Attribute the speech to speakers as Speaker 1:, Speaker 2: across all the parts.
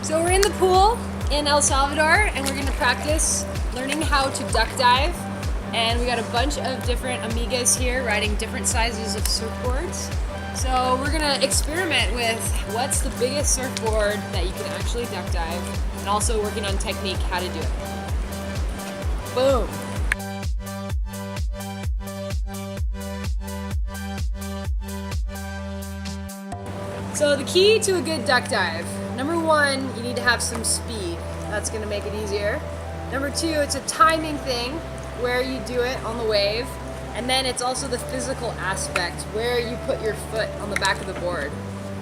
Speaker 1: So we're in the pool in El Salvador and we're gonna practice learning how to duck dive. And we got a bunch of different amigas here riding different sizes of surfboards. So we're gonna experiment with what's the biggest surfboard that you can actually duck dive, and also working on technique, how to do it. Boom. So the key to a good duck dive, number one, you need to have some speed. That's gonna make it easier. Number two, it's a timing thing where you do it on the wave. And then it's also the physical aspect where you put your foot on the back of the board.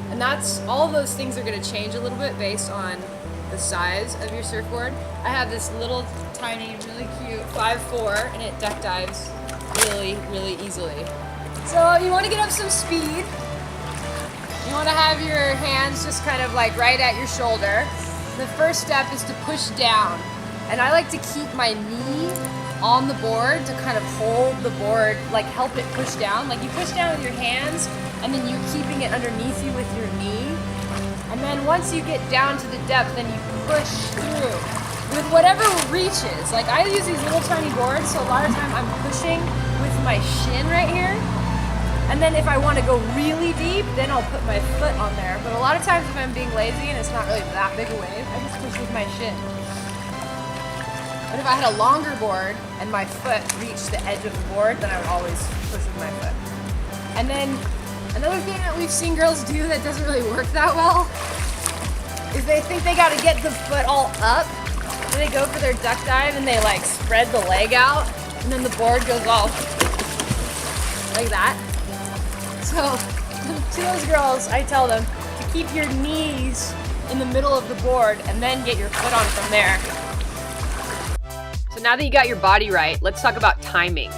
Speaker 1: And all of those things are gonna change a little bit based on the size of your surfboard. I have this little tiny, really cute 5'4", and it duck dives really, really easily. So you wanna get up some speed. You want to have your hands just kind of like right at your shoulder. The first step is to push down. And I like to keep my knee on the board to kind of hold the board, like help it push down. Like you push down with your hands and then you're keeping it underneath you with your knee. And then once you get down to the depth, then you push through with whatever reaches. Like I use these little tiny boards, so a lot of time I'm pushing with my shin right here. And then if I want to go really deep, then I'll put my foot on there. But a lot of times if I'm being lazy and it's not really that big a wave, I just push with my shin. But if I had a longer board and my foot reached the edge of the board, then I would always push with my foot. And then another thing that we've seen girls do that doesn't really work that well is they think they got to get the foot all up. So they go for their duck dive and they like spread the leg out, and then the board goes all like that. So to those girls, I tell them to keep your knees in the middle of the board and then get your foot on from there. So now that you got your body right, let's talk about timing.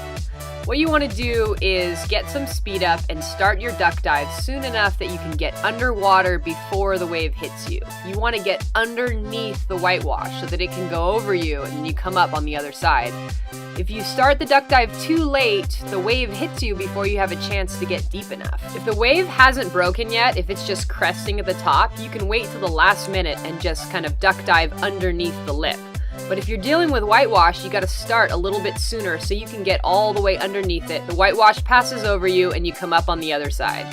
Speaker 1: What you want to do is get some speed up and start your duck dive soon enough that you can get underwater before the wave hits you. You want to get underneath the whitewash so that it can go over you and then you come up on the other side. If you start the duck dive too late, the wave hits you before you have a chance to get deep enough. If the wave hasn't broken yet, if it's just cresting at the top, you can wait till the last minute and just kind of duck dive underneath the lip. But if you're dealing with whitewash, you gotta start a little bit sooner so you can get all the way underneath it. The whitewash passes over you and you come up on the other side.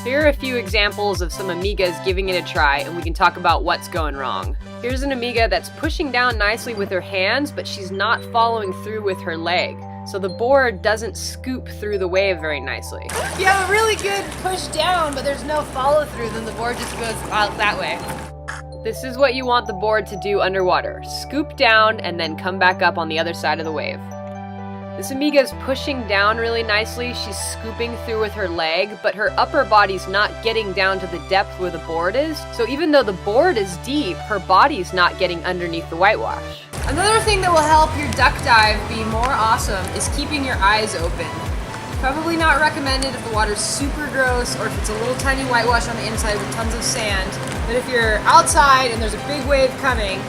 Speaker 1: Here are a few examples of some amigas giving it a try, and we can talk about what's going wrong. Here's an amiga that's pushing down nicely with her hands, but she's not following through with her leg. So the board doesn't scoop through the wave very nicely. If you have a really good push down, but there's no follow through, then the board just goes out that way. This is what you want the board to do underwater. Scoop down and then come back up on the other side of the wave. This amiga is pushing down really nicely. She's scooping through with her leg, but her upper body's not getting down to the depth where the board is. So even though the board is deep, her body's not getting underneath the whitewash. Another thing that will help your duck dive be more awesome is keeping your eyes open. Probably not recommended if the water's super gross or if it's a little tiny whitewash on the inside with tons of sand. But if you're outside and there's a big wave coming,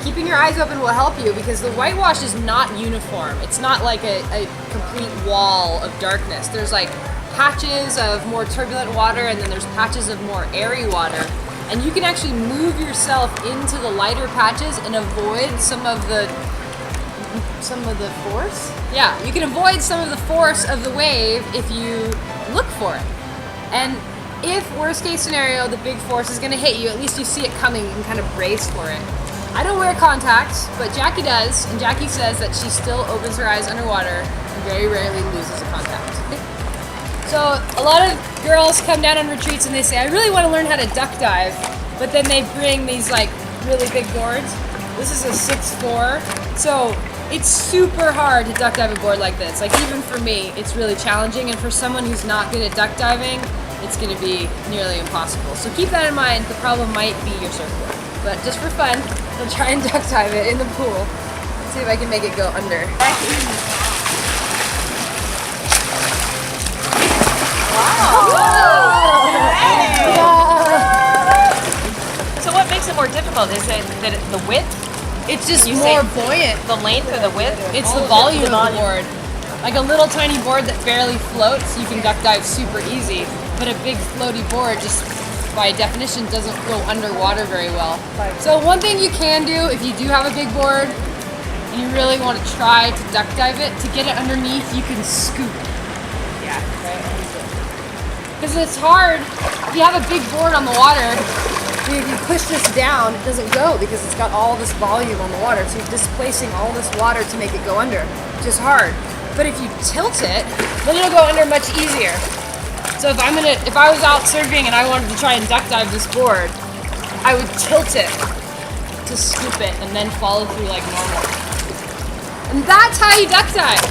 Speaker 1: keeping your eyes open will help you because the whitewash is not uniform. It's not like a complete wall of darkness. There's like patches of more turbulent water and then there's patches of more airy water. And you can actually move yourself into the lighter patches and avoid some of the force? Yeah, you can avoid some of the force of the wave if you look for it. And if, worst case scenario, the big force is gonna hit you, at least you see it coming and kind of brace for it. I don't wear contacts, but Jackie does, and Jackie says that she still opens her eyes underwater and very rarely loses a contact. So a lot of girls come down on retreats and they say, I really want to learn how to duck dive, but then they bring these like really big boards. This is a 6'4", so it's super hard to duck dive a board like this. Like even for me, it's really challenging, and for someone who's not good at duck diving, it's going to be nearly impossible. So keep that in mind. The problem might be your surfboard. But just for fun, I'll try and duck dive it in the pool. Let's see if I can make it go under.
Speaker 2: Wow! Hey. So what makes it more difficult? Is it that the width?
Speaker 1: It's just more buoyant.
Speaker 2: The length or the width?
Speaker 1: It's the volume of the board. Like a little tiny board that barely floats, you can duck dive super easy. But a big floaty board just by definition doesn't go underwater very well.
Speaker 3: Right.
Speaker 1: So one thing you can do if you do have a big board and you really want to try to duck dive it, to get it underneath, you can scoop.
Speaker 3: Yeah.
Speaker 1: Because it's hard, if you have a big board on the water, if you push this down, it doesn't go because it's got all this volume on the water. So you're displacing all this water to make it go under, which is hard. But if you tilt it, then it'll go under much easier. So if I was out surfing and I wanted to try and duck dive this board, I would tilt it to scoop it and then follow through like normal. And that's how you duck dive.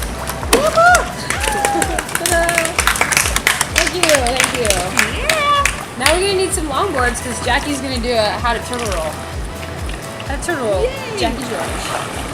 Speaker 1: Thank you.
Speaker 3: Yeah.
Speaker 1: Now we're gonna need some longboards because Jackie's gonna do how to turtle roll. How to turtle roll.
Speaker 3: Yay.
Speaker 1: Jackie's roll.